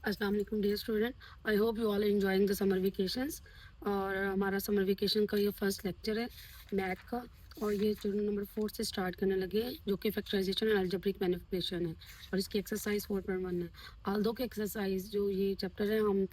अस्सलाम वालेकुम dear student, I hope you all enjoying the summer vacations. और हमारा समर वेकेशन का ये फर्स्ट लेक्चर है मैथ का। और ये स्टूडेंट नंबर 4 से स्टार्ट करने लगे हैं, जो कि फैक्टराइजेशन एंड अलजेब्रिक मैनिपुलेशन है। और इसकी एक्सरसाइज 4.1 है। आल्दो के एक्सरसाइज जो ये चैप्टर है हम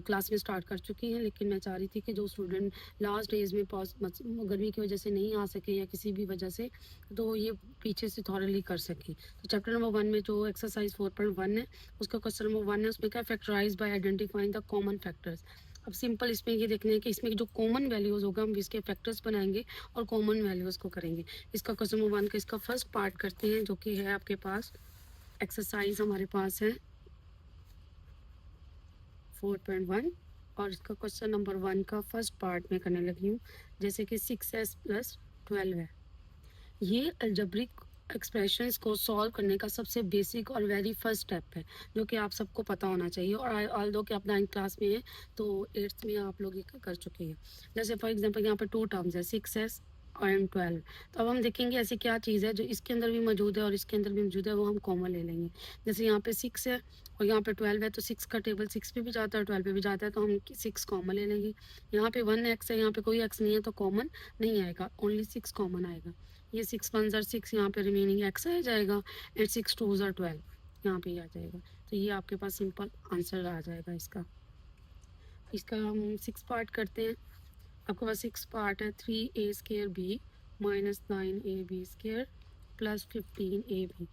क्लास में स्टार्ट कर चुकी हैं, लेकिन मैं चाह रही थी कि जो स्टूडेंट लास्ट डेज में गर्मी की वजह से नहीं आ सके या किसी भी वजह से, तो ये पीछे से थॉरली कर सके। तो चैप्टर नंबर 1 में जो एक्सरसाइज 4.1 है, उसका क्वेश्चन नंबर 1 है, उसमें क्या factorize by identifying the common factors. अब सिंपल इसमें ये देखना है कि इसमें जो कॉमन वैल्यूज होगा हम इसके फैक्टर्स बनाएंगे और कॉमन वैल्यूज को करेंगे। इसका क्वेश्चन नंबर 1 का इसका फर्स्ट पार्ट करते हैं, जो कि है आपके पास एक्सरसाइज हमारे पास है 4.1। और इसका क्वेश्चन नंबर 1 का फर्स्ट पार्ट में करने लगी हूँ। जैसे कि 6s + 12 है। ये अलजेब्रिक एक्सप्रेशंस को सॉल्व करने का सबसे बेसिक और वेरी फर्स्ट स्टेप है, जो कि आप सबको पता होना चाहिए। और ऑल्दो कि आप 9th क्लास में हैं, तो 8th में आप लोग ये कर चुके हैं। जैसे फॉर एग्जांपल यहाँ पे 2 टर्म्स है, 6s और 12। तो अब हम देखेंगे ऐसी क्या चीज़ है जो इसके अंदर भी मौजूद है और इसके अंदर भी मौजूद है, वो हम कॉमन ले लेंगे। जैसे यहाँ पे 6 है और यहाँ पे 12 है, तो 6 का टेबल 6 पे भी जाता है और 12 पे भी जाता है, तो हम 6 कॉमन ले लेंगे। यहाँ पे 1x है, यहाँ पे कोई x नहीं है, तो कॉमन नहीं आएगा, ओनली 6 कॉमन आएगा। ये 6 1 ज़र 6, यहाँ पे रिमेनिंग x आ जाएगा, एंड 6 2 ज़र 12 यहाँ पे आ जाएगा। तो ये आपके पास सिंपल आंसर आ जाएगा इसका। इसका हम 6 पार्ट करते हैं। आपके पास 6 पार्ट है, 3a² b minus 9ab² plus 15ab।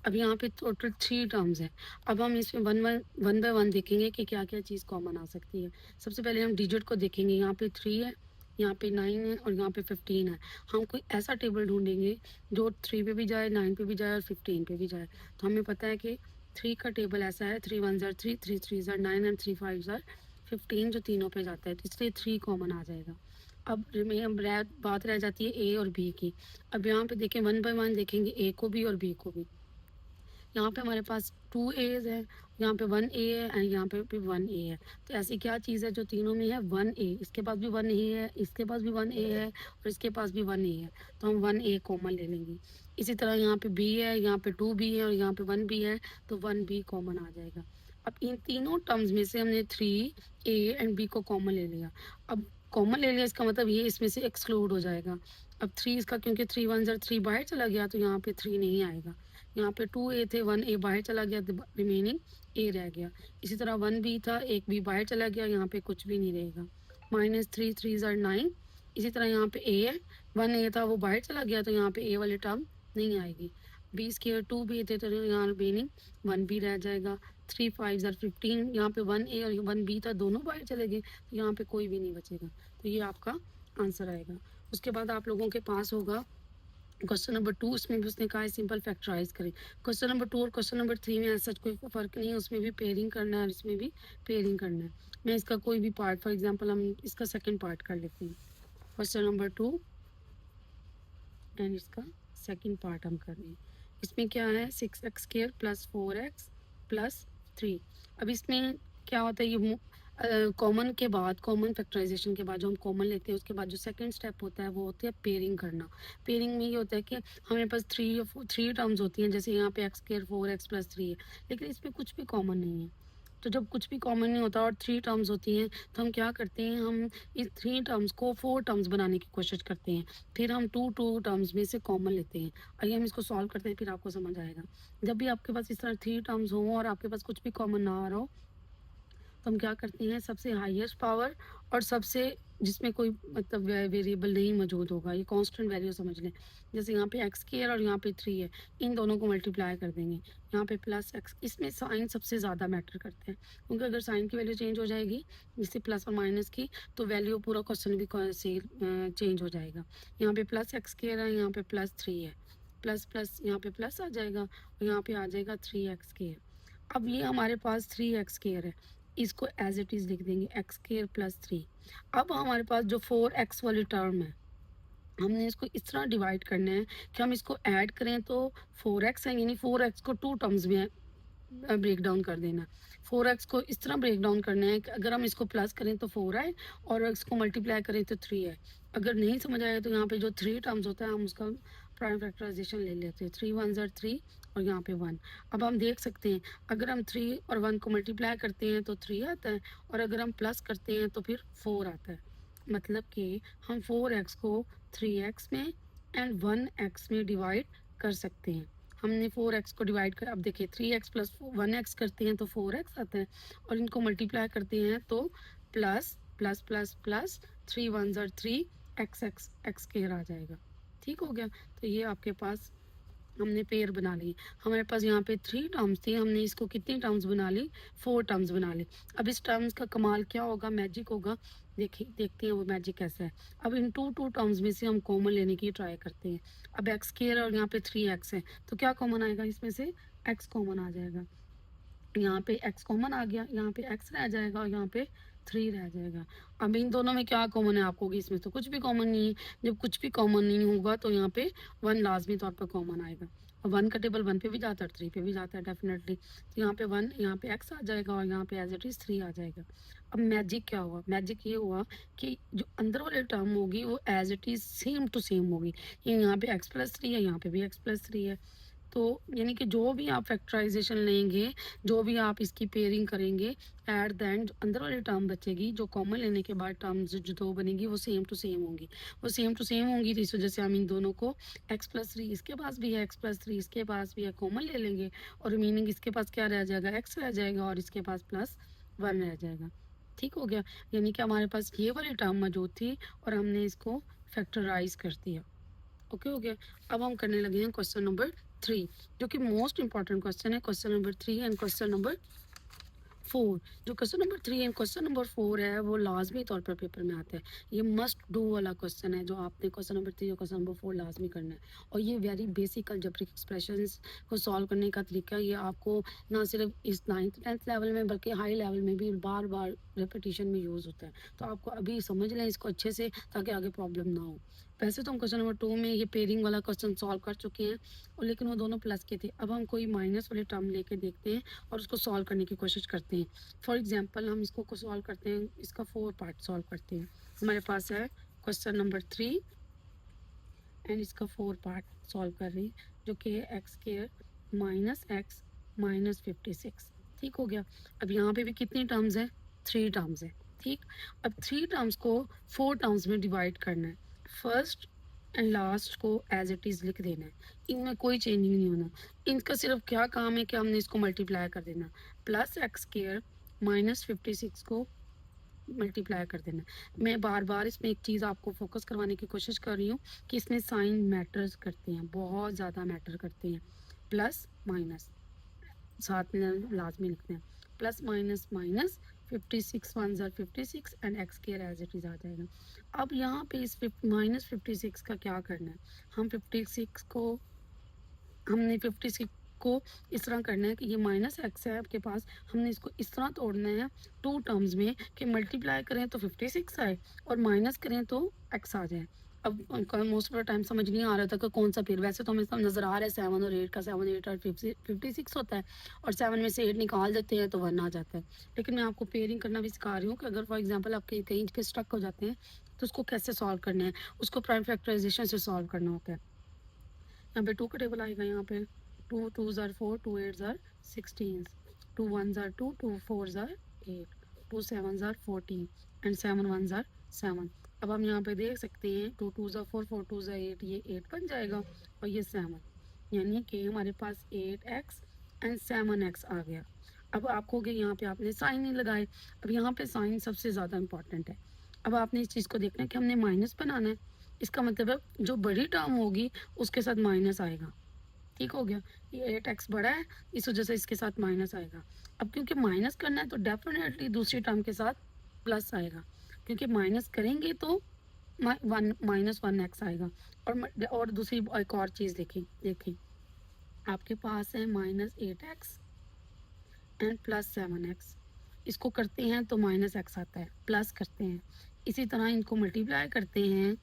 अब यहाँ पे टोटल 3 टर्म्स हैं। अब हम इसमें वन बाय वन देखेंगे कि क्या क्या चीज़ कॉमन आ सकती है। सबसे पहले हम डिजिट को देखेंगे। यहाँ पे 3 है, यहाँ पे 9 है और यहाँ पे 15 है। हम कोई ऐसा टेबल ढूंढेंगे जो 3 पे भी जाए, 9 पे भी जाए और 15 पे भी जाए। तो हमें पता है कि 3 का टेबल ऐसा है, 3 1 ज़र 3, 3 3 ज़र 9 एंड 3 5 ज़र 15, जो तीनों पे जाता है, तो इसलिए 3 कॉमन आ जाएगा। अब बात रह जाती है ए और बी की। अब यहाँ पे देखें, वन बाय वन देखेंगे ए को भी और बी को भी। यहाँ पे हमारे पास 2 एज है, यहाँ पे 1 ए है एंड यहाँ पे भी 1 ए है। तो ऐसी क्या चीज़ है जो तीनों में है, 1 ए। इसके पास भी 1 ए है, इसके पास भी 1 ए है और इसके पास भी 1 ए है, तो हम 1 ए कॉमन ले लेंगे। इसी तरह यहाँ पे बी है, यहाँ पे 2 बी है और यहाँ पे 1 बी है, तो 1 बी कॉमन आ जाएगा। अब इन तीनों टर्म्स में से हमने 3 ए एंड बी को कॉमन ले लिया। अब कॉमन ले लिया, इसका मतलब ये इसमें से एक्सक्लूड हो जाएगा। अब 3 इसका, क्योंकि 3 1 ज़र 3 बाहर चला गया, तो यहाँ पे 3 नहीं आएगा। यहाँ पे 2 ए थे, 1 ए बाहर चला गया, तो रिमेनिंग ए रह गया। इसी तरह 1 बी था, एक बी बाहर चला गया, यहाँ पे कुछ भी नहीं रहेगा। माइनस 3 3 ज़र 9। इसी तरह यहाँ पे ए है, 1 ए था वो बाहर चला गया, तो यहाँ पे ए वाली टर्म नहीं आएगी। बी स्क्वायर 2 बी थे, तो यहाँ रिमेनिंग 1 बी रह जाएगा। 3 5 ज़र 15, यहाँ पे 1 ए और 1 बी था, दोनों बाहर चले गए, तो यहाँ पे कोई भी नहीं बचेगा। तो ये आपका आंसर आएगा। उसके बाद आप लोगों के पास होगा क्वेश्चन नंबर 2। इसमें भी उसने कहा है सिंपल फैक्टराइज करें। क्वेश्चन नंबर 2 और क्वेश्चन नंबर 3 में ऐसा कोई फ़र्क नहीं है, उसमें भी पेयरिंग करना है और इसमें भी पेयरिंग करना है। मैं इसका कोई भी पार्ट, फॉर एग्जांपल हम इसका सेकंड पार्ट कर लेते हैं। क्वेश्चन नंबर 2 एंड इसका सेकंड पार्ट हम कर रहे हैं। इसमें क्या है, 6x² + 4x + 3। अब इसमें क्या होता है, ये कॉमन के बाद, कॉमन फैक्टराइजेशन के बाद जो हम कॉमन लेते हैं, उसके बाद जो सेकंड स्टेप होता है वो होता है पेयरिंग करना। पेयरिंग में ये होता है कि हमारे पास 3 टर्म्स होती हैं, जैसे यहाँ पे x² 4x + 3 है, लेकिन इसमें कुछ भी कॉमन नहीं है। तो जब कुछ भी कॉमन नहीं होता और 3 टर्म्स होती हैं, तो हम क्या करते हैं, हम इस 3 टर्म्स को 4 टर्म्स बनाने की कोशिश करते हैं। फिर हम 2 टर्म्स में से कॉमन लेते हैं। आइए हम इसको सॉल्व करते हैं, फिर आपको समझ आएगा। जब भी आपके पास इस तरह 3 टर्म्स हों और आपके पास कुछ भी कॉमन ना आ रहा हो, तो हम क्या करते हैं, सबसे हाईएस्ट पावर और सबसे जिसमें कोई मतलब वेरिएबल नहीं मौजूद होगा, ये कांस्टेंट वैल्यू समझ लें। जैसे यहाँ पे x² और यहाँ पे 3 है, इन दोनों को मल्टीप्लाई कर देंगे। यहाँ पे प्लस x, इसमें साइन सबसे ज़्यादा मैटर करते हैं, क्योंकि अगर साइन की वैल्यू चेंज हो जाएगी, जैसे प्लस और माइनस की, तो वैल्यू पूरा क्वेश्चन भी से चेंज हो जाएगा। यहाँ पे प्लस x² है, यहाँ पे प्लस 3 है, प्लस प्लस यहाँ पे प्लस आ जाएगा और यहाँ पे आ जाएगा 3x²। अब ये हमारे पास 3x² है, इसको एज इट इज़ लिख देंगे x² + 3। अब हमारे पास जो 4x वाली टर्म है, हमने इसको इस तरह डिवाइड करना है कि हम इसको ऐड करें तो 4x है, यानी 4x को 2 टर्म्स में ब्रेक डाउन कर देना। 4x को इस तरह ब्रेक डाउन करना है कि अगर हम इसको प्लस करें तो 4 आए और इसको मल्टीप्लाई करें तो 3 आए। अगर नहीं समझ आया तो यहाँ पे जो 3 टर्म्स होता है, हम उसका प्राइम फैक्टराइजेशन ले लेते हैं। 3 1 ज़र 3 और यहाँ पे 1। अब हम देख सकते हैं अगर हम 3 और 1 को मल्टीप्लाई करते हैं तो 3 आता है, और अगर हम प्लस करते हैं तो फिर 4 आता है। मतलब कि हम 4x को 3x में एंड 1x में डिवाइड कर सकते हैं। हमने 4x को डिवाइड कर, अब देखिए 3x प्लस 1x करते हैं तो 4x आता है, और इनको मल्टीप्लाई करते हैं तो प्लस प्लस प्लस प्लस 3 1 ज़र 3 x स्क्वायर आ जाएगा। ठीक हो गया। तो ये आपके पास हमने पेयर बना ली। हमारे पास यहाँ पे 3 टर्म्स थी, हमने इसको कितनी टर्म्स बना ली, 4 टर्म्स बना ली। अब इस टर्म्स का कमाल क्या होगा, मैजिक होगा। देखिए देखते हैं वो मैजिक कैसा है। अब इन टू टर्म्स में से हम कॉमन लेने की ट्राई करते हैं। अब एक्स स्क्वायर और यहाँ पे 3x है, तो क्या कॉमन आएगा, इसमें से x कॉमन आ जाएगा। यहाँ पे x कॉमन आ गया, यहाँ पे x रह जाएगा और यहाँ पे 3 रह जाएगा। अब इन दोनों में क्या कॉमन है, आपको इसमें तो कुछ भी कॉमन नहीं है। जब कुछ भी कॉमन नहीं होगा तो यहाँ पे 1 लाजमी तौर पर कॉमन आएगा। और 1 का टेबल 1 पे भी जाता है, 3 पे भी जाता है डेफिनेटली। तो यहाँ पे 1, यहाँ पे x आ जाएगा और यहाँ पे एज इट इज़ 3 आ जाएगा। अब मैजिक क्या हुआ, मैजिक ये हुआ कि जो अंदर वाली टर्म होगी वो as it is same to same होगी। ये यहाँ पे x+3 है, यहाँ पे भी x+3 है। तो यानी कि जो भी आप फैक्टराइजेशन लेंगे, जो भी आप इसकी पेयरिंग करेंगे, एट द एंड अंदर वाली टर्म बचेगी, जो कॉमन लेने के बाद टर्म्स जो दो बनेगी वो सेम टू सेम होंगी। वो सेम टू सेम होंगी तो इस वजह से हम इन दोनों को x+3 इसके पास भी है, x+3 इसके पास भी है, कॉमन ले लेंगे, और मीनिंग इसके पास क्या रह जाएगा, x रह जाएगा, और इसके पास +1 रह जाएगा। ठीक हो गया। यानी कि हमारे पास ये वाली टर्म मौजूद थी और हमने इसको फैक्टराइज कर दिया। ओके हो गया। अब हम करने लगे हैं क्वेश्चन नंबर 3, जो कि मोस्ट इंपॉर्टेंट क्वेश्चन है, question number 3 and question number 4। जो question number 3 and question number 4 है वो लाजमी तौर पर पेपर में आता है। ये मस्ट डू वाला क्वेश्चन है जो आपने क्वेश्चन नंबर 3 और क्वेश्चन नंबर 4 लाजमी करना है। और ये वेरी बेसिक अलजेब्रिक एक्सप्रेशंस को सॉल्व करने का तरीका ये आपको ना सिर्फ इस 9th 10th लेवल में बल्कि हाई लेवल में भी बार बार रिपीटिशन में यूज़ होता है। तो आपको अभी समझ लें इसको अच्छे से, ताकि आगे प्रॉब्लम ना हो। वैसे तो हम क्वेश्चन नंबर 2 में ये पेयरिंग वाला क्वेश्चन सॉल्व कर चुके हैं, और लेकिन वो दोनों प्लस के थे। अब हम कोई माइनस वाले टर्म लेके देखते हैं और उसको सॉल्व करने की कोशिश करते हैं। फॉर एग्जांपल हम इसको सॉल्व करते हैं, इसका 4 पार्ट सॉल्व करते हैं। हमारे पास है क्वेश्चन नंबर 3 एंड इसका 4 पार्ट सॉल्व कर रही है, जो कि है x square minus x minus 56। ठीक हो गया। अब यहाँ पे भी कितनी टर्म्स है, 3 टर्म्स है। ठीक। अब 3 टर्म्स को 4 टर्म्स में डिवाइड करना है। फर्स्ट एंड लास्ट को एज इट इज़ लिख देना है, इनमें कोई चेंजिंग नहीं होना। इनका सिर्फ क्या काम है कि हमने इसको मल्टीप्लाई कर देना, प्लस एक्स स्क्वायर माइनस 56 को मल्टीप्लाई कर देना। मैं बार बार इसमें एक चीज़ आपको फोकस करवाने की कोशिश कर रही हूँ कि इसमें साइन मैटर्स करते हैं, बहुत ज़्यादा मैटर करते हैं। प्लस माइनस साथ में लाजमी लिखते हैं, प्लस माइनस माइनस 56 1 ज़र 56 and X care as it is आ जाएगा। अब यहाँ पे इस माइनस 56 का क्या करना है, हम 56 को हमने 56 को इस तरह करना है कि ये माइनस एक्स है आपके पास, हमने इसको इस तरह तोड़ना है 2 टर्म्स में कि मल्टीप्लाई करें तो 56 आए और माइनस करें तो एक्स आ जाए। अब मोस्ट ऑफ द टाइम समझ नहीं आ रहा था कि कौन सा पेयर, वैसे तो हमें सब नज़र आ रहा है 7 और 8 का, 7 8 और 56 होता है, और 7 में से 8 निकाल देते हैं तो 1 आ जाता है। लेकिन मैं आपको पेयरिंग करना भी सिखा रही हूँ कि अगर फॉर एग्जाम्पल आप कहीं पे स्टक हो जाते हैं तो उसको कैसे सॉल्व करना है, उसको प्राइम फैक्टराइजेशन से सॉल्व करना होता है। यहाँ पे 2 का टेबल आएगा, यहाँ पे 2 2 ज़र 4 2 8 ज़र 16, 2 1 ज़र 2 2 4 ज़र 8, 2 7 ज़र 14 एंड 7 1 ज़र 7। अब हम यहाँ पे देख सकते हैं 2 2 ज़र 4 4 2 ज़र 8, ये 8 बन जाएगा और ये 7, यानी कि हमारे पास 8x एंड 7x आ गया। अब आप कहोगे यहाँ पे आपने साइन नहीं लगाए। अब यहाँ पे साइन सबसे ज़्यादा इंपॉर्टेंट है। अब आपने इस चीज़ को देखना है कि हमने माइनस बनाना है, इसका मतलब है जो बड़ी टर्म होगी उसके साथ माइनस आएगा। ठीक हो गया। ये 8x बड़ा है, इस वजह से इसके साथ माइनस आएगा। अब क्योंकि माइनस करना है तो डेफिनेटली दूसरी टर्म के साथ प्लस आएगा, क्योंकि माइनस करेंगे तो माइनस 1x आएगा। और दूसरी एक और चीज़ देखिए देखिए, आपके पास है -8x एंड +7x। इसको करते हैं तो -x आता है, प्लस करते हैं, इसी तरह इनको मल्टीप्लाई करते हैं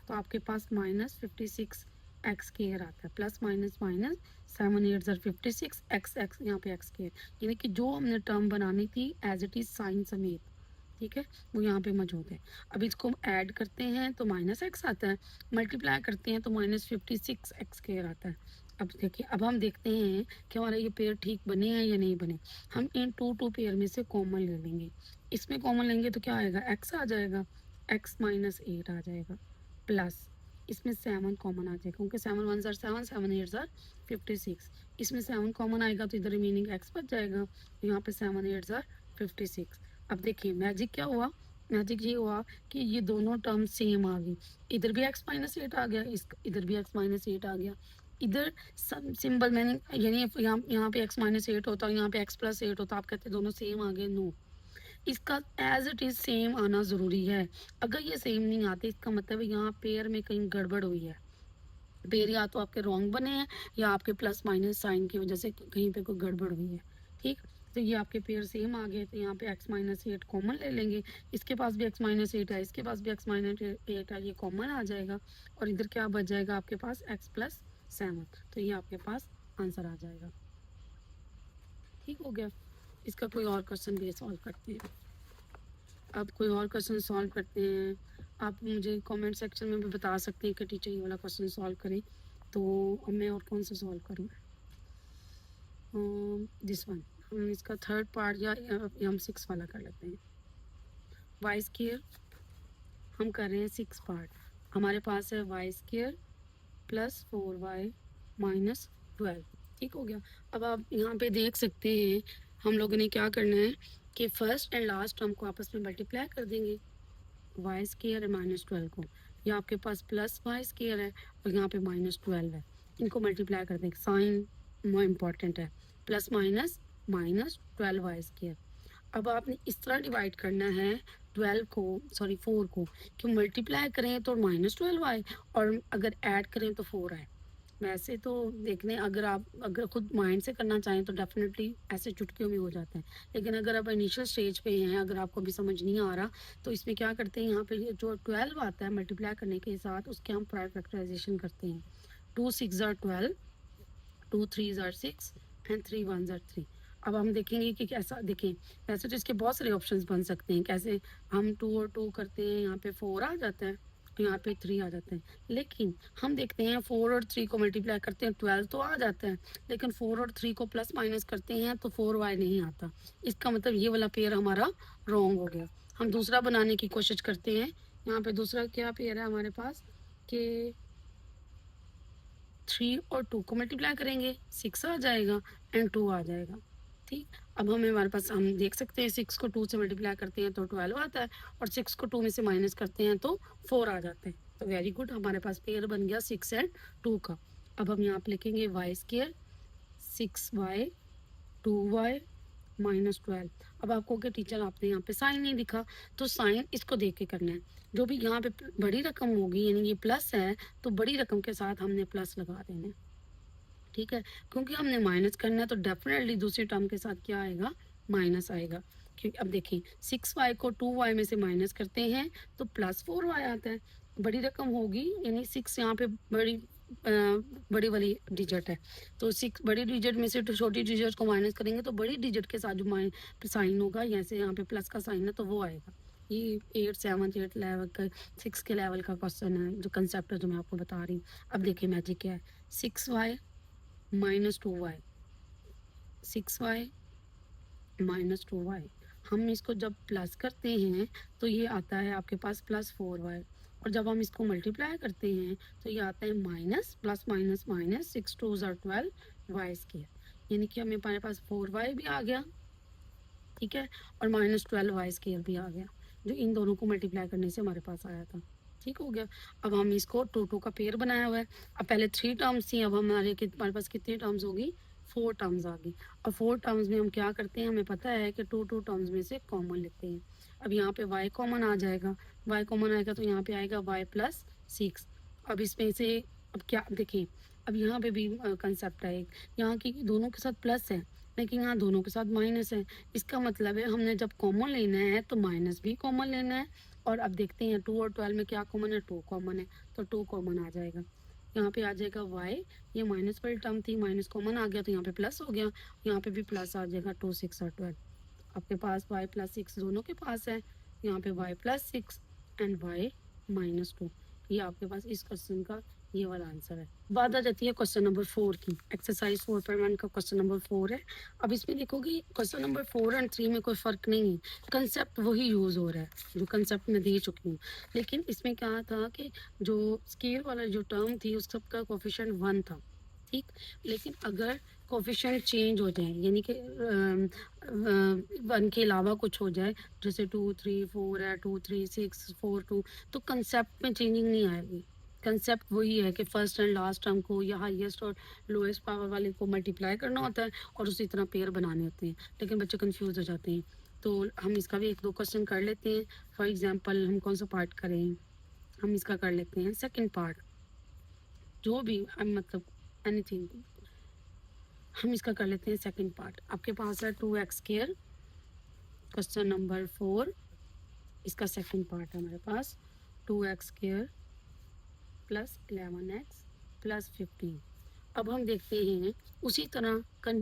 तो आपके पास -56 एक्स स्क्वायर आता है, प्लस माइनस माइनस 7 8 ज़र 56 एक्स एक्स यहाँ पे एक्स स्क्वायर, यानी कि जो हमने टर्म बनानी थी एज इट इज़ साइन समेत, ठीक है, वो यहाँ पे मौजूद है। अब इसको ऐड करते हैं तो -x आता है, मल्टीप्लाई करते हैं तो -56 एक्स स्क्वायर आता है। अब देखिए, अब हम देखते हैं कि हमारा ये पेयर ठीक बने हैं या नहीं बने। हम इन टू पेयर में से कॉमन ले लेंगे। इसमें कॉमन लेंगे तो क्या आएगा, एक्स आ जाएगा, एक्स माइनस 8 आ जाएगा, प्लस इसमें 7 कॉमन आ जाएगा, क्योंकि 7 1 ज़ार 7, 7 8 ज़ार 56। इसमें 7 कॉमन आएगा तो इधर रिमेनिंग एक्स बच जाएगा, यहाँ पे 7 8 ज़ार 56। अब देखिए मैजिक क्या हुआ, मैजिक ये हुआ कि ये दोनों टर्म सेम आ गई। इधर भी एक्स माइनस 8 आ गया, इधर भी एक्स माइनस 8 आ गया। इधर सिंबल मैंने यानी यहाँ पे x माइनस 8 होता है, यहाँ पे x प्लस 8 होता, आप कहते हैं दोनों सेम आ गए। नो, इसका एज इट इज सेम आना ज़रूरी है। अगर ये सेम नहीं आते इसका मतलब यहाँ पेयर में कहीं गड़बड़ हुई है। पेयर या तो आपके रॉन्ग बने हैं या आपके प्लस माइनस साइन की वजह से कहीं पे कोई गड़बड़ हुई है। ठीक, तो ये आपके पेयर सेम आ गए, तो यहाँ पे x माइनस 8 कॉमन ले लेंगे। इसके पास भी x माइनस 8 है, इसके पास भी x माइनस 8 है, ये कॉमन आ जाएगा। और इधर क्या बच जाएगा आपके पास, x प्लस 7, तो ये आपके पास आंसर आ जाएगा। ठीक हो गया। इसका कोई और क्वेश्चन भी सॉल्व करते हैं। अब कोई और क्वेश्चन सॉल्व करते हैं। आप मुझे कमेंट सेक्शन में भी बता सकते हैं कि टीचर ये वाला क्वेश्चन सॉल्व करें। तो अब मैं और कौन सा सॉल्व करूँ, दिस वन। हम इसका थर्ड पार्ट या हम 6 वाला कर लेते हैं। वाई स्क्वायर हम कर रहे हैं 6 पार्ट। हमारे पास है Y square plus 4y minus 12। ठीक हो गया। अब आप यहाँ पे देख सकते हैं हम लोगों ने क्या करना है कि फर्स्ट एंड लास्ट टर्म को आपस में मल्टीप्लाई कर देंगे, वाई स्क्वायर है माइनस 12 को। ये आपके पास प्लस वाई स्क्वायर है और यहाँ पे माइनस 12 है, इनको मल्टीप्लाई कर देंगे। साइन मोर इम्पॉर्टेंट है, plus minus minus 12 Y square. अब आपने इस तरह डिवाइड करना है 12 को, सॉरी 4 को, कि मल्टीप्लाई करें तो माइनस 12 आए और अगर ऐड करें तो 4 आए। वैसे तो देखने अगर खुद माइंड से करना चाहें तो डेफिनेटली ऐसे चुटकियों में हो जाता है, लेकिन अगर आप इनिशियल स्टेज पे हैं, अगर आपको भी समझ नहीं आ रहा, तो इसमें क्या करते हैं, यहाँ पे जो 12 आता है मल्टीप्लाई करने के साथ उसके हम प्राइम फैक्टराइजेशन करते हैं। 2 6 ज़ार 12, 2 3 ज़ार 6 एंड 3 1 ज़ार 3। अब हम देखेंगे कि कैसा, देखें वैसे तो इसके बहुत सारे ऑप्शंस बन सकते हैं, कैसे हम 2 और 2 करते हैं, यहाँ पे 4 आ जाता है, यहाँ पे 3 आ जाते हैं। लेकिन हम देखते हैं 4 और 3 को मल्टीप्लाई करते हैं 12 तो आ जाता है, लेकिन 4 और 3 को प्लस माइनस करते हैं तो 4y नहीं आता। इसका मतलब ये वाला पेयर हमारा रॉन्ग हो गया। हम दूसरा बनाने की कोशिश करते हैं। यहाँ पे दूसरा क्या पेयर है हमारे पास कि 3 और 2 को मल्टीप्लाई करेंगे 6 आ जाएगा एंड 2 आ जाएगा। ठीक, अब हमारे पास हम देख सकते हैं 6 को 2 से मल्टीप्लाई करते हैं तो 12 आता है और 6 को 2 में से माइनस करते हैं तो 4 आ जाते हैं। तो वेरी गुड, हमारे पास पेयर बन गया 6 एंड 2 का। अब हम यहाँ पे लिखेंगे Y square 6y 2y minus 12। अब आपको क्या टीचर आपने यहाँ पे साइन नहीं लिखा, तो साइन इसको देख के करना है। जो भी यहाँ पे बड़ी रकम होगी यानी ये प्लस है तो बड़ी रकम के साथ हमने प्लस लगा देना है। ठीक है, क्योंकि हमने माइनस करना है तो डेफिनेटली दूसरे टर्म के साथ क्या आएगा, माइनस आएगा। क्योंकि अब देखें 6y को 2y में से माइनस करते हैं तो प्लस 4y आता है। बड़ी रकम होगी यानी 6 यहाँ पे बड़ी वाली डिजिट है, तो 6 बड़ी डिजिट में से छोटी डिजिट को माइनस करेंगे तो बड़ी डिजिट के साथ जो साइन होगा, जैसे यहाँ पे प्लस का साइन है तो वो आएगा। ये 8 7 8 लेवल का 6 के लेवल का क्वेश्चन है, जो कंसेप्ट है जो मैं आपको बता रही हूँ। अब देखिए मैजिक क्या है, 6y minus 2y, 6y minus 2y। हम इसको जब प्लस करते हैं तो ये आता है आपके पास प्लस 4y, और जब हम इसको मल्टीप्लाई करते हैं तो ये आता है माइनस प्लस माइनस माइनस 6 2 ज़ार 12 वाई स्क्वायर। यानी कि हमारे पास 4y भी आ गया, ठीक है, और माइनस 12 वाई स्क्वायर भी आ गया, जो इन दोनों को मल्टीप्लाई करने से हमारे पास आया था। ठीक हो गया। अब हम इसको 2 2 का पेयर बनाया हुआ है। अब पहले 3 टर्म्स थी, अब हमारे पास कितनी टर्म्स होगी, 4 टर्म्स आ गई। और 4 टर्म्स में हम क्या करते हैं, हमें पता है कि 2 2 टर्म्स में से कॉमन लेते हैं। अब यहाँ पे y कॉमन आ जाएगा, y कॉमन आएगा तो यहाँ पे आएगा y प्लस 6। अब इसमें से अब क्या देखें, अब यहाँ पे भी कंसेप्ट है एक, यहाँ की दोनों के साथ प्लस है लेकिन यहाँ दोनों के साथ माइनस है। इसका मतलब है हमने जब कॉमन लेना है तो माइनस भी कॉमन लेना है। और अब देखते हैं 2 और 12 में क्या कॉमन है, 2 कॉमन है, तो 2 कॉमन आ जाएगा। यहाँ पे आ जाएगा y, ये माइनस वाली टर्म थी, माइनस कॉमन आ गया तो यहाँ पे प्लस हो गया, यहाँ पे भी प्लस आ जाएगा। 2 6 और 12 आपके पास y प्लस 6 दोनों के पास है, यहाँ पे y plus 6 and y minus 2। ये आपके पास इस क्वेश्चन का ये वाला आंसर है। बात आ जाती है क्वेश्चन नंबर 4 की। एक्सरसाइज 4.1 का क्वेश्चन नंबर 4 है। अब इसमें देखोगे क्वेश्चन नंबर 4 एंड 3 में कोई फ़र्क नहीं है, कंसेप्ट वही यूज़ हो रहा है जो कंसेप्ट मैं दे चुकी हूँ। लेकिन इसमें क्या था कि जो स्केल वाला जो टर्म थी उस सबका कोएफिशिएंट 1 था, ठीक? लेकिन अगर कोएफिशिएंट चेंज हो जाए यानी कि 1 के अलावा कुछ हो जाए, जैसे 2, 3, 4 है, 2, 3, 6, 4, 2, तो कंसेप्ट में चेंजिंग नहीं आएगी। कंसेप्ट वही है कि फर्स्ट एंड लास्ट टर्म को या हाईएस्ट और लोएस्ट पावर वाले को मल्टीप्लाई करना होता है और उसी तरह पेयर बनाने होते हैं, लेकिन बच्चे कंफ्यूज हो जाते हैं। तो हम इसका भी 1-2 क्वेश्चन कर लेते हैं। फॉर एग्जांपल हम कौन सा पार्ट करें? हम इसका कर लेते हैं सेकंड पार्ट, जो भी मतलब एनीथिंग। हम इसका कर लेते हैं सेकंड पार्ट। आपके पास है 2x स्क्वायर, क्वेश्चन नंबर 4, इसका सेकंड पार्ट है हमारे पास 2x square plus 11x plus 15। अब हम देखते हैं उसी तरह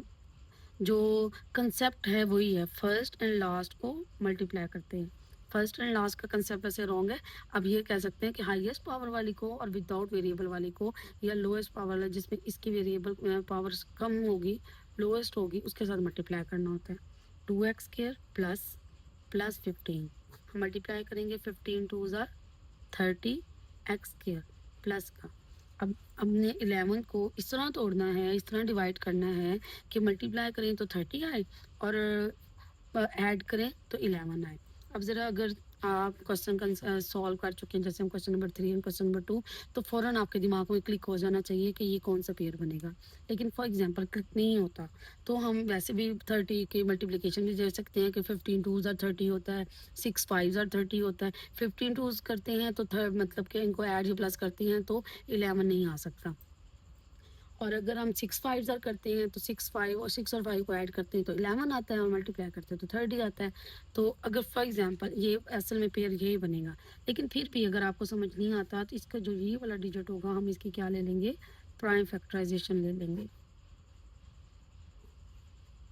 जो कंसेप्ट है वही है, फर्स्ट एंड लास्ट को मल्टीप्लाई करते हैं। फर्स्ट एंड लास्ट का कंसेप्ट वैसे रॉन्ग है। अब ये कह सकते हैं कि हाईएस्ट पावर वाली को और विदाउट वेरिएबल वाली को, या लोएस्ट पावर वाला जिसमें इसकी वेरिएबल पावर कम होगी, लोएस्ट होगी, उसके साथ मल्टीप्लाई करना होता है। 2x स्क्वायर प्लस प्लस 15 हम मल्टीप्लाई करेंगे, 15 twos are 30 X square plus का। अब हमने 11 को इस तरह तोड़ना है, इस तरह डिवाइड करना है कि मल्टीप्लाई करें तो 30 आए और ऐड करें तो 11 आए। अब ज़रा अगर आप क्वेश्चन सॉल्व कर चुके हैं, जैसे हम question number 3 and question number 2, तो फ़ौरन आपके दिमाग में क्लिक हो जाना चाहिए कि ये कौन सा पेयर बनेगा। लेकिन फॉर एग्जांपल क्लिक नहीं होता, तो हम वैसे भी 30 की मल्टीप्लिकेशन भी दे सकते हैं कि 15 टू ज़ार 30 होता है, 6 5 ज़ार 30 होता है। 15 टूज़ करते हैं तो मतलब कि इनको ऐड या प्लस करते हैं तो 11 नहीं आ सकता। और अगर हम 6 5 ज़ार करते हैं तो 6 5 और 6 और 5 को ऐड करते हैं तो 11 आता है, और मल्टीप्लाई करते हैं तो 30 आता है। तो अगर फॉर एग्जांपल ये असल में पेयर यही बनेगा। लेकिन फिर भी अगर आपको समझ नहीं आता तो इसका जो ये वाला डिजिट होगा हम इसकी क्या ले लेंगे? प्राइम फैक्टराइजेशन ले लेंगे,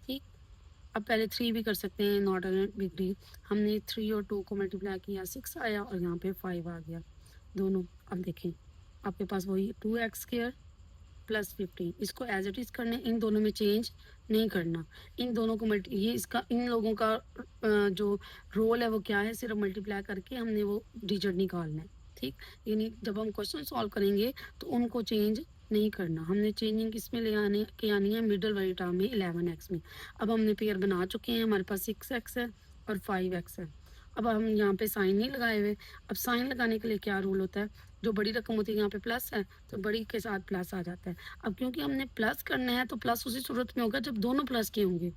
ठीक? अब पहले 3 भी कर सकते हैं, नॉट अ बिग डील। हमने 3 और 2 को मल्टीप्लाई किया, 6 आया और यहाँ पे 5 आ गया दोनों। अब देखें आपके पास वही 2x स्क्वायर प्लस 15, इसको एज इट इज़ करना है, इन दोनों में चेंज नहीं करना। इन दोनों को ये इसका इन लोगों का जो रोल है वो क्या है, सिर्फ मल्टीप्लाई करके हमने वो डिजिट निकालना है, ठीक? यानी जब हम क्वेश्चन सॉल्व करेंगे तो उनको चेंज नहीं करना, हमने चेंजिंग किसमें ले आने के आनी है? मिडल वाली टर्म में 11x में। अब हमने पेयर बना चुके हैं, हमारे पास 6x है और 5x है। अब हम यहाँ पे साइन नहीं लगाए हुए। अब साइन लगाने के लिए क्या रूल होता है? जो बड़ी रकम होती है यहाँ पे प्लस है तो बड़ी के साथ प्लस आ जाता है। अब क्योंकि हमने प्लस करना है तो प्लस उसी सूरत में होगा जब दोनों प्लस के होंगे,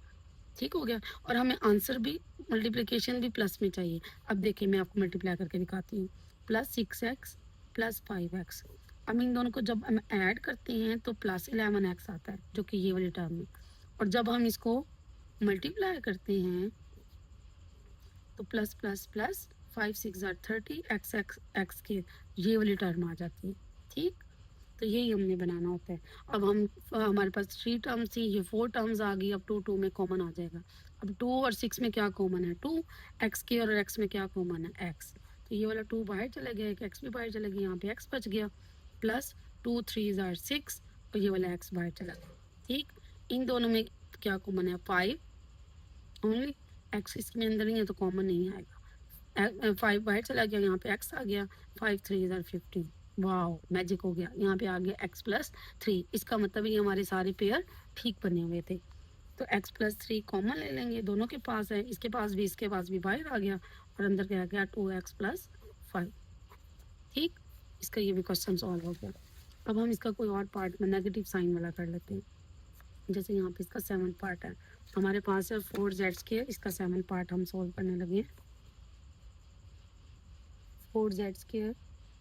ठीक हो गया? और हमें आंसर भी मल्टीप्लिकेशन भी प्लस में चाहिए। अब देखिए मैं आपको मल्टीप्लाई करके दिखाती हूँ, प्लस 6x प्लस 5x। अब इन दोनों को जब हम ऐड करते हैं तो प्लस 11x आता है, जो कि ये वाली टर्म में। और जब हम इसको मल्टीप्लाई करते हैं तो प्लस प्लस प्लस 5 6 ज़ार 30 एक्स एक्स एक्स के ये वाली टर्म आ जाती है, ठीक? तो यही हमने बनाना होता है। अब हम हमारे पास 3 टर्म्स थी, ये 4 टर्म्स आ गई। अब 2 2 में कॉमन आ जाएगा। अब 2 और 6 में क्या कॉमन है? 2। एक्स के और एक्स में क्या कॉमन है? एक्स। तो ये वाला 2 बाहर चला गया, एक एक्स भी बाहर चला गया, यहाँ पे एक्स बच गया। प्लस 2 3 ज़ार 6 और ये वाला एक्स बाहर चला गया, ठीक? इन दोनों में क्या कॉमन है? 5 ओनली। एक्स इसमें अंदर नहीं है तो कॉमन नहीं आएगा। 5 बाहर चला गया, यहाँ पे एक्स आ गया। 5 3 ज़ार 15। वाओ मैजिक हो गया, यहाँ पे आ गया x प्लस 3। इसका मतलब ये हमारे सारे पेयर ठीक बने हुए थे। तो x प्लस 3 कॉमन ले लेंगे, दोनों के पास है, इसके पास भी इसके पास भी बाहर आ गया और अंदर क्या आ गया? 2x प्लस 5, ठीक? इसका ये भी क्वेश्चन सॉल्व हो गया। अब हम इसका कोई और पार्ट में नेगेटिव साइन वाला कर लेते हैं। जैसे यहाँ पे इसका 7 पार्ट है, हमारे पास है 4z स्क्वायर, इसका 7 पार्ट हम सॉल्व करने लगे। 4z square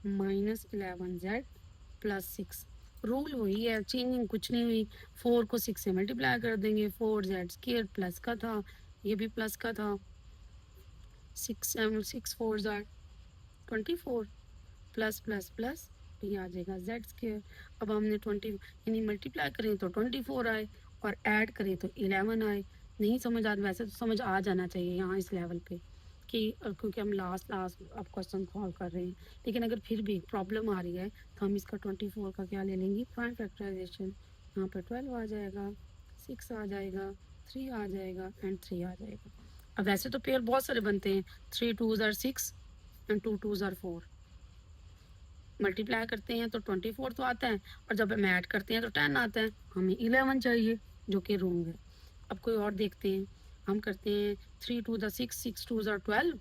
minus 11z plus 6। Rule वही है, चेंजिंग कुछ नहीं हुई। 4 को 6 से मल्टीप्लाई कर देंगे, 4z स्क्वायर प्लस का था, ये भी प्लस का था। 6 7 6 4 ज़ार 24 प्लस प्लस प्लस ये आ जाएगा z स्क्वायर। अब हमने 20 यानी मल्टीप्लाई करें तो 24 आए और ऐड करें तो 11 आए। नहीं समझ आ, वैसे तो समझ आ जाना चाहिए यहाँ इस लेवल पे। कि क्योंकि हम लास्ट लास्ट अब क्वेश्चन सॉल्व कर रहे हैं, लेकिन अगर फिर भी प्रॉब्लम आ रही है तो हम इसका 24 का क्या ले लेंगे, प्राइम फैक्टराइजेशन। यहाँ पर 12 आ जाएगा, 6 आ जाएगा, 3 आ जाएगा एंड 3 आ जाएगा। अब वैसे तो पेयर बहुत सारे बनते हैं, 3 2s are 6 and 2 2s are 4। Multiply करते हैं तो 24 तो आता है, और जब हम ऐड करते हैं तो 10 आता है। हमें 11 चाहिए, जो कि रॉन्ग है। अब कोई और देखते हैं, हम करते हैं 3 2 द 6 6 2 ज़ार 12,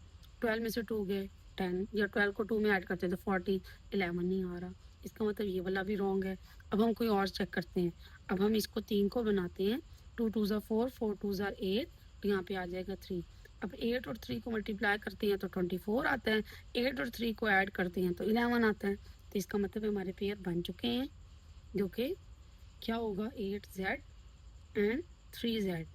12 में से 2 गए 10, या 12 को 2 में ऐड करते हैं तो 40, 11 नहीं आ रहा। इसका मतलब ये वाला भी रॉन्ग है। अब हम कोई और चेक करते हैं। अब हम इसको 3 को बनाते हैं, 2 2 ज़ार 4, 4 2 ज़ार 8, तो यहाँ पे आ जाएगा 3। अब 8 और 3 को मल्टीप्लाई करते हैं तो 24 आता है, 8 और 3 को ऐड करते हैं तो 11 आता है। तो इसका मतलब हमारे पेयर बन चुके हैं, जो कि क्या होगा, 8z एंड 3z।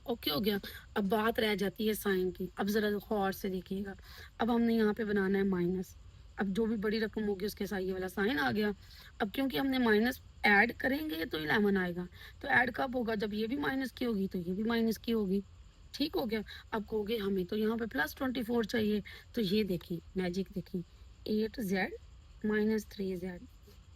ओके हो गया। अब बात रह जाती है साइन की। अब ज़रा गौर से देखिएगा। अब हमने यहाँ पे बनाना है माइनस। अब जो भी बड़ी रकम होगी उसके साथ ये वाला साइन आ गया। अब क्योंकि हमने माइनस ऐड करेंगे तो 11 आएगा, तो ऐड कब होगा, जब ये भी माइनस की होगी तो ये भी माइनस की होगी। ठीक हो गया। अब कहोगे हमें तो यहाँ पे प्लस 24 चाहिए, तो ये देखिए मैजिक देखिए, 8z माइनस 3z।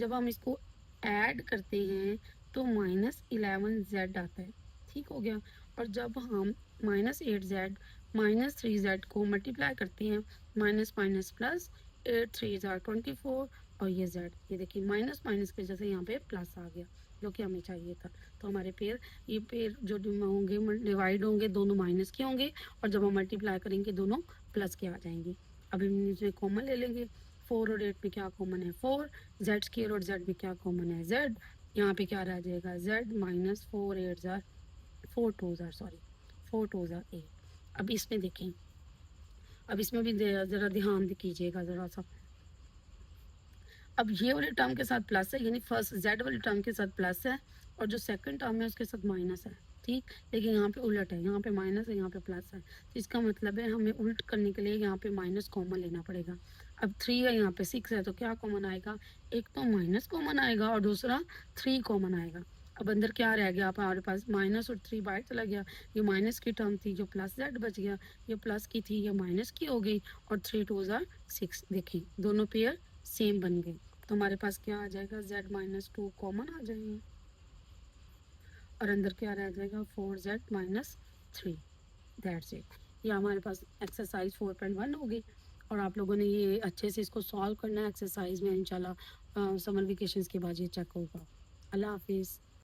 जब हम इसको ऐड करते हैं तो माइनस 11z आता है। ठीक हो गया। और जब हम माइनस 8z माइनस 3z को मल्टीप्लाई करते हैं, माइनस माइनस प्लस, 8 3 ज़ार 24, और ये z, ये देखिए माइनस माइनस के जैसे यहाँ पे प्लस आ गया, जो कि हमें चाहिए था। तो हमारे पेयर, ये पेयर जो होंगे डिवाइड होंगे दोनों माइनस के होंगे, और जब हम मल्टीप्लाई करेंगे दोनों प्लस के आ जाएंगे। अब हम इसमें कॉमन ले लेंगे। 4 और 8 में क्या कॉमन है, 4। जेड स्केयर और जेड में क्या कॉमन है, z। यहाँ पे क्या रह जाएगा, z माइनस 4 8 ज़ार 4 2 ज़ार सॉरी 4 2 ज़ार 8। अब इसमें देखें, अब इसमें भी ज़रा ध्यान कीजिएगा ज़रा सा। अब ये वाले टर्म के साथ प्लस है, यानी फर्स्ट z वाले टर्म के साथ प्लस है, और जो सेकंड टर्म है उसके साथ माइनस है। ठीक, लेकिन यहाँ पे उलट है, यहाँ पे माइनस है, यहाँ पे प्लस है। तो इसका मतलब है हमें उल्ट करने के लिए यहाँ पे माइनस कॉमन लेना पड़ेगा। अब 3 है, यहाँ पे 6 है, तो क्या कॉमन आएगा, एक तो माइनस कॉमन आएगा और दूसरा 3 कॉमन आएगा। अब अंदर क्या रह गया, हमारे पास माइनस और 3 बाहर चला गया। ये माइनस की टर्म थी जो प्लस z बच गया, ये प्लस की थी ये माइनस की हो गई, और 3 2 ज़ार 6। देखिए दोनों पेयर सेम बन गए। तो हमारे पास क्या आ जाएगा, z माइनस 2 कॉमन आ जाएगा, और अंदर क्या रह जाएगा, 4z माइनस 3। That's it. ये हमारे पास एक्सरसाइज 4.1 होगी, और आप लोगों ने ये अच्छे से इसको सॉल्व करना है एक्सरसाइज में। इंशाल्लाह समर वेकेशन के बाद ये चेक होगा। अल्लाह हाफिज़।